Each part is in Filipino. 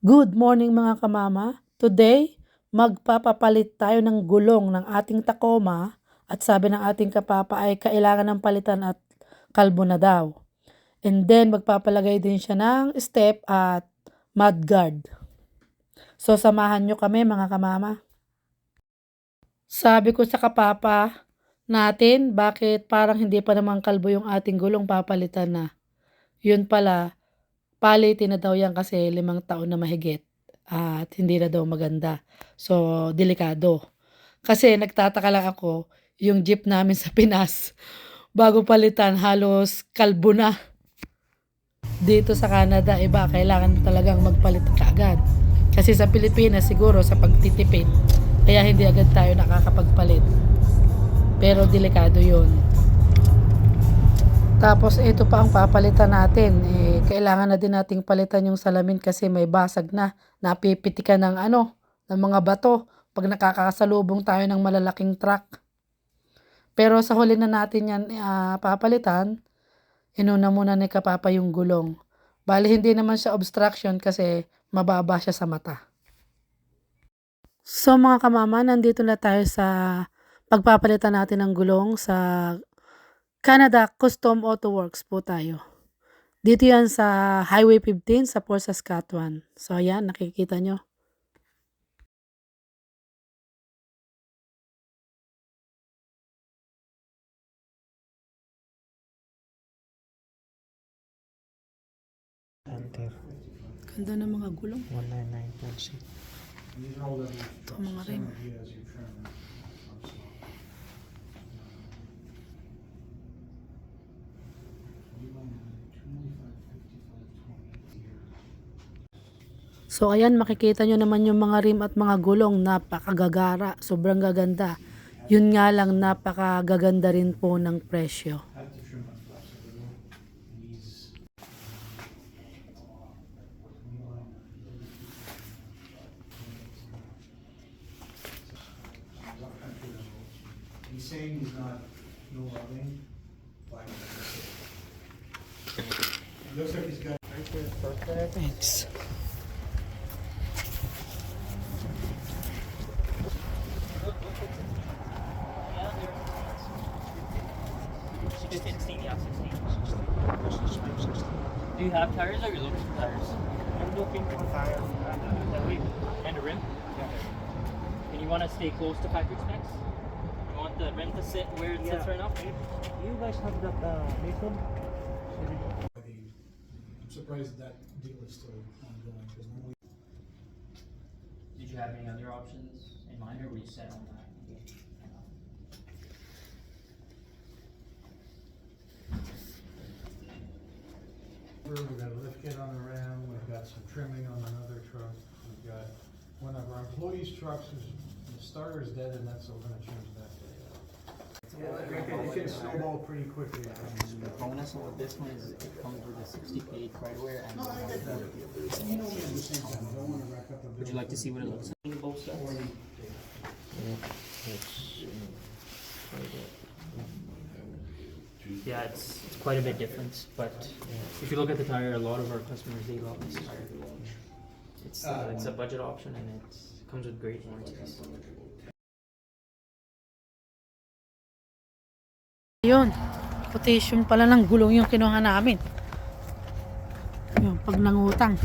Good morning mga kamama. Today, magpapapalit tayo ng gulong ng ating Tacoma at sabi ng ating kapapa ay kailangan ng palitan at kalbo na daw. And then magpapalagay din siya ng step at mudguard. So samahan nyo kami mga kamama. Sabi ko sa kapapa natin, bakit parang hindi pa naman kalbo yung ating gulong, papalitan na. Yun pala, palitin na daw yan kasi 5 taon na mahigit at hindi na daw maganda. So, delikado. Kasi nagtataka lang ako, yung jeep namin sa Pinas, bago palitan, halos kalbo na. Dito sa Canada, iba, kailangan talagang magpalit kaagad. Kasi sa Pilipinas, siguro sa pagtitipid, kaya hindi agad tayo nakakapagpalit. Pero delikado yun. Tapos ito pa ang papalitan natin. Kailangan na din nating palitan yung salamin kasi may basag na. Napipitikan ng ng mga bato pag nakakasalubong tayo ng malalaking truck. Pero sa huli na natin yan papalitan, inuna muna ni kapapa yung gulong. Bali hindi naman siya obstruction kasi mababa siya sa mata. So mga kamama, nandito na tayo sa pagpapalitan natin ng gulong sa Canada Custom Auto Works po tayo. Dito yan sa Highway 15 sa Port Saskatchewan. So ayan, nakikita nyo. Enter Ganda ng mga gulong. 199.6. Ito mga rim. So ayan, makikita nyo naman yung mga rim at mga gulong, napakagagara, sobrang gaganda. Yun nga lang, napakagaganda rin po ng presyo. He's saying he's not no loving. Looks like he's got Thanks. Do you have tires or are you looking for tires? I'm looking for tire And a rim? And you want to stay close to factory specs? You want the rim to sit where it sits right now? You guys have that Mason? I'm surprised that deal is still ongoing because normally Did you have any other options in mind or were you set on that? we've got a lift kit on the rim, we've got some trimming on another truck, we've got one of our employees' trucks whose the starter's dead and that's we're gonna change that. It can snowball pretty quickly. The bonus with this one is it comes with a 60 credit wear and You know, we have the same thing, I don't wanna rack up a bill. would you like to see what it looks like? Both sets? Yeah, it's quite a bit different, but if you look at the tire, a lot of our customers, they love this tire. It's a budget option and it comes with great warranties. Yun, quotation pala ng gulong yung kinuha namin. Yung pag nangutang.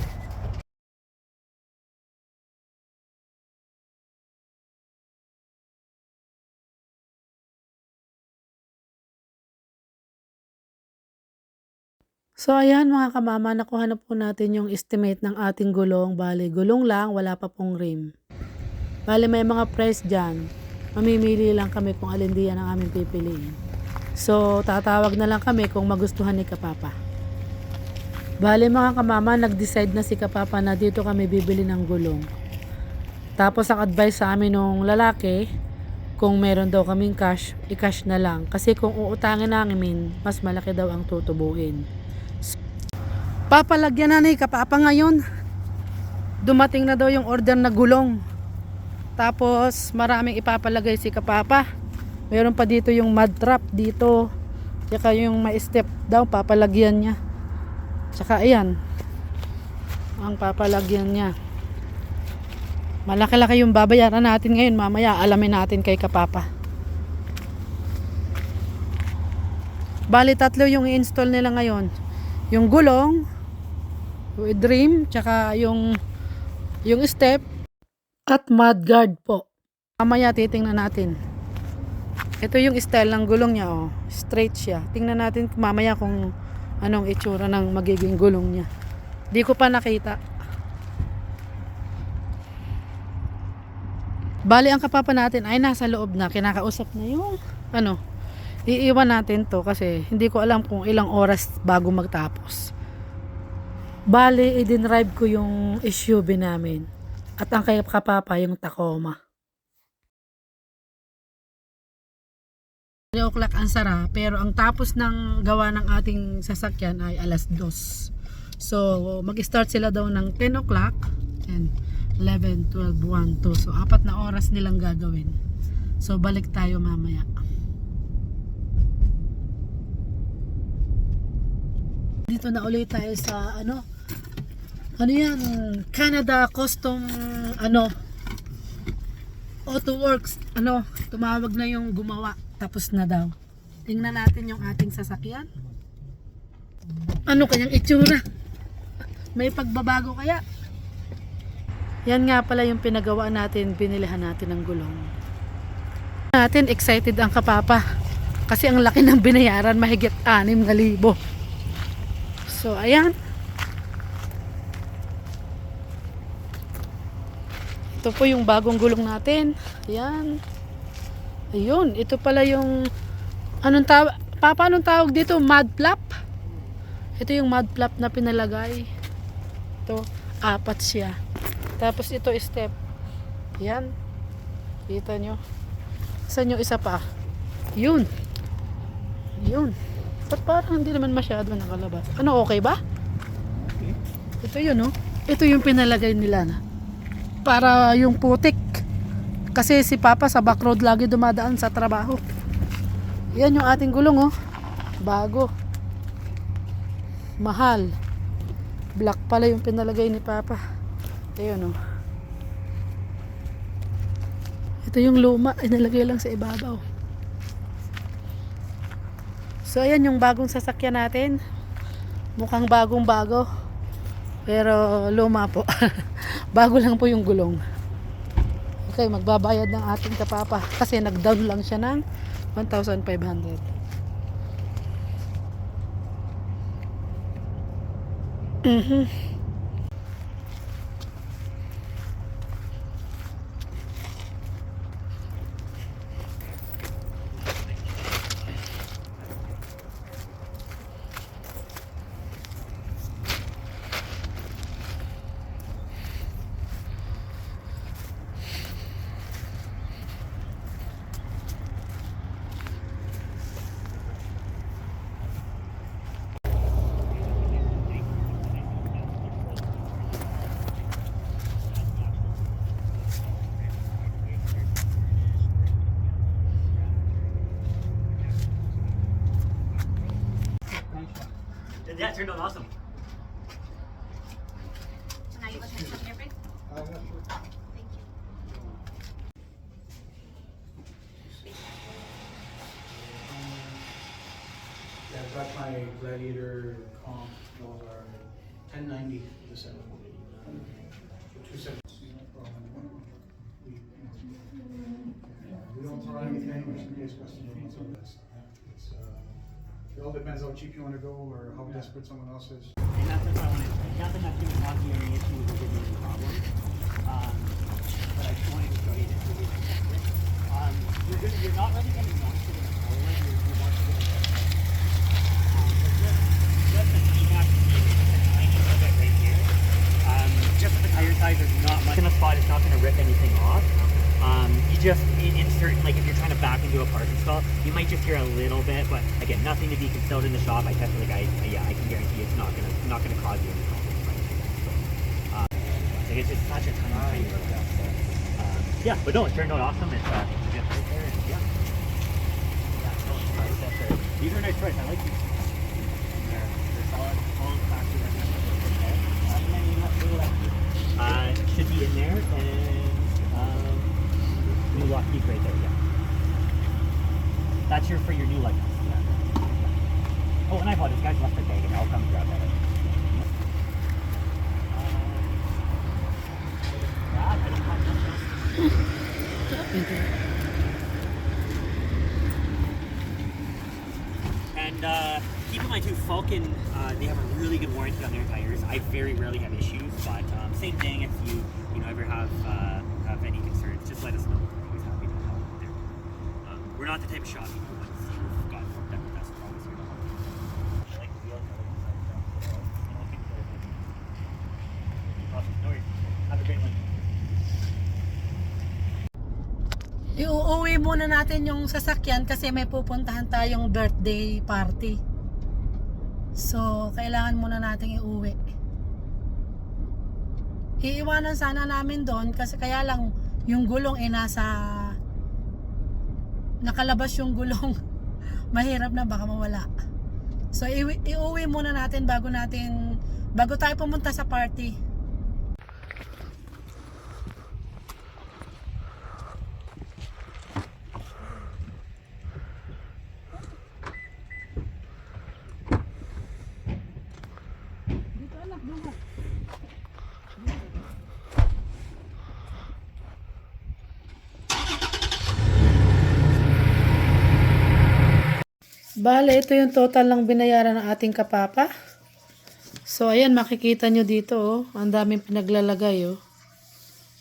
So ayan mga kamama, nakuha na po natin yung estimate ng ating gulong. Bali, gulong lang, wala pa pong rim. Bali, may mga price dyan. Mamimili lang kami kung alin diyan ang aming pipiliin. So, tatawag na lang kami kung magustuhan ni kapapa. Bali mga kamama, nag-decide na si kapapa na dito kami bibili ng gulong. Tapos ang advice sa amin nung lalaki, kung meron daw kaming cash, i-cash na lang. Kasi kung uutangin namin, mas malaki daw ang tutubuin. Papalagyan na ni kapapa ngayon. Dumating na daw yung order na gulong. Tapos maraming ipapalagay si kapapa. Meron pa dito yung mud trap dito. Tsaka yung may step daw papalagyan niya. Tsaka ayan. Ang papalagyan niya. Malaki-laki yung babayaran natin ngayon. Mamaya alamin natin kay Kapapa. Bali, 3 yung i-install nila ngayon. Yung gulong, with rim, tsaka yung step, at mudguard po. Mamaya titingnan natin. Ito yung style ng gulong niya, oh. Straight siya. Tingnan natin mamaya kung anong itsura ng magiging gulong niya. Di ko pa nakita. Bali, ang Kapapa natin ay nasa loob na. Kinakausap na yung iiwan natin to kasi hindi ko alam kung ilang oras bago magtapos. Bali, i-drive ko yung SUV namin. At ang kay Kapapa yung Tacoma. 3 o'clock ang sara, pero ang tapos ng gawa ng ating sasakyan ay alas 2. So, mag-start sila daw ng 10 o'clock, 10, 11, 12, 1, 2. So, 4 na oras nilang gagawin. So, balik tayo mamaya. Dito na ulit tayo sa ano yan, Canada Custom Auto Works. Tumawag na yung gumawa. Tapos na daw. Tingnan natin yung ating sasakyan. Ano kanyang itsura? May pagbabago kaya? Yan nga pala yung pinagawa natin, binilihan natin ng gulong. Natin excited ang Kapapa kasi ang laki ng binayaran, mahigit 6,000. So ayan. Ito po yung bagong gulong natin. Ayan. Ayun, ito pala yung Papa, anong tawag dito? Mud flap? Ito yung mud flap na pinalagay. Ito, 4 siya. Tapos ito step. Yan. Kita nyo. Saan yung isa pa? Yun. Yun. Ba't parang hindi naman masyado nakalabas? Okay ba? Ito yun, oh. Ito yung pinalagay nila na. Para yung putik. Kasi si Papa sa back road lagi dumadaan sa trabaho. Yan yung ating gulong, oh. Bago. Mahal. Black pala yung pinalagay ni Papa. Ayun, oh. Ito yung luma, inalagay lang sa ibabaw. So ayan yung bagong sasakyan natin. Mukhang bagong bago. Pero luma po. Bago lang po yung gulong. Okay, magbabayad ng ating Kapapa kasi nag-down lang siya ng 1,500. Yeah, it turned out awesome. Now you want to check your brake? Thank you. Yeah, I've got my Gladiator comp, those are 1090 to 740. So 270. No problem. We don't throw anything, just in case customers want some of this. It's, it all depends how cheap you want to go or how desperate someone else is. And that's what I wanted to say. Not that that's going to cause you any issues or give you any problems. But I just wanted to show you this video. You're not really going to notice it in the forward. You're more so going to just the feedback tiny little bit right here. Just with the tire size, there's not much in the spot. It's not going to rip anything off. You just insert, like if you're trying to back into a parking stall, you might just hear a little bit, but again, nothing to be concealed in the shop. I tested the guys. Yeah, I can guarantee it's not gonna cause you any problems. Like it's just such a tiny little stuff. So, yeah, but no, it turned out awesome. It's right there, and yeah. So these are nice toys. I like these. They're solid, factory recommended. Should be in there and. lock key right there, yeah. That's for your new license. Yeah. Oh, and I apologize, guys left their bag and I'll come grab that. Yeah, I don't have And keep in mind too, Falcon, they have a really good warranty on their tires. I very rarely have issues, but same thing. If you ever have any concerns, just let us know. We're always happy to help there. We're not the type of shop you know, once you've got hooked up with us. We're always here to help. I like the wheels. I like the side stuff. Awesome. No worries. Have a great one. Iuuwi muna natin yung sasakyan kasi may pupuntahan tayong birthday party. So, kailangan muna nating iuwi. Iiwanan sana namin doon kasi kaya lang yung gulong nakalabas yung gulong. Mahirap na baka mawala. So, iuwi muna natin bago tayo pumunta sa party. Bale, ito yung total lang binayaran ng ating kapapa. So, ayan, makikita nyo dito, oh. Ang daming pinaglalagay, oh.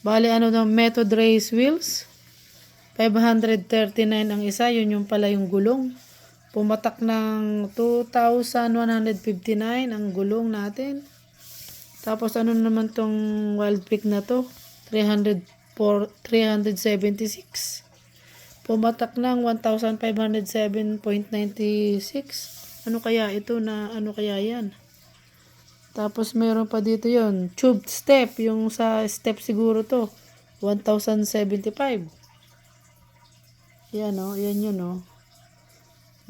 Bale, Method Race Wheels. 539 ang isa. Yun yung pala yung gulong. Pumatak ng 2,159 ang gulong natin. Tapos, ano naman tong Wild Pick na to? 376. Pumatak ng 1,507.96. Ano kaya ito ano kaya yan? Tapos meron pa dito yon tube step. Yung sa step siguro to. 1,075. Yan o. Yan yun o.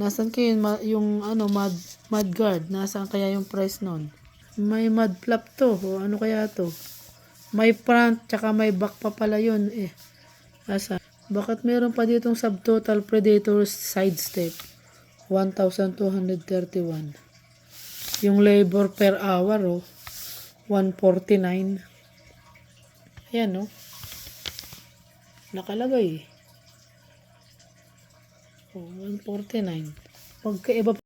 Nasaan kayo yung mud guard? Nasaan kaya yung price nun? May mud flap to. O ano kaya to? May front tsaka may back pa pala yun eh. Asa? Bakit meron pa ditong subtotal Predator side step? 1,231. Yung labor per hour, 149. Ayan, nakalagay. 149. Pagkaiba pa